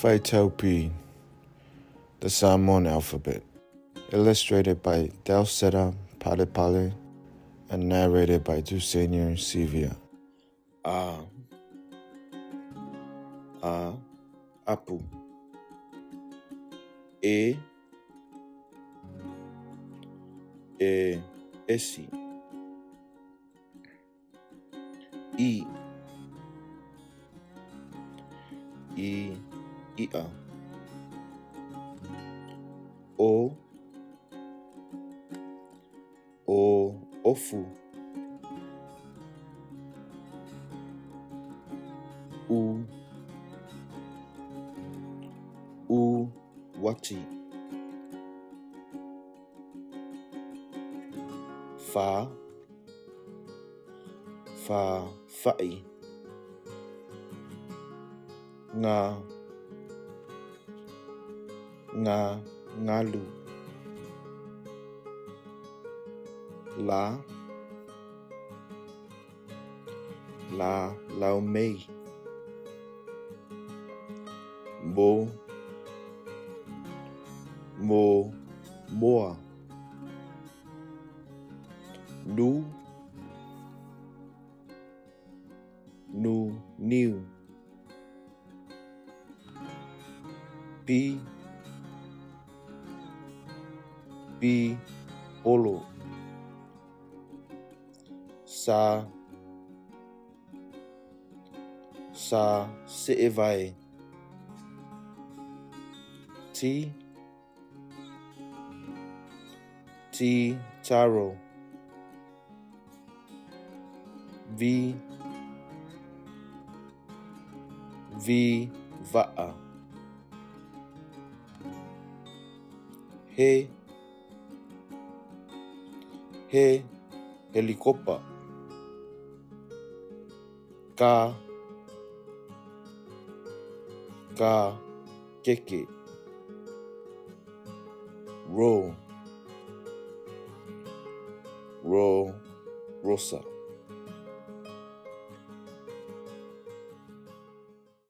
Phytope, the Samoan alphabet. Illustrated by Delseta Padepale and narrated by Dusenior Sevilla. Apu. Esi. Ia. Ofu. Wati. Fa'i. Ngalu. Laumei. Moa. Niu. Pi. Polo. Sa Se'evai. Ti Taro. Vi Va'a. He Helikopa. Ka Keke. Rosa.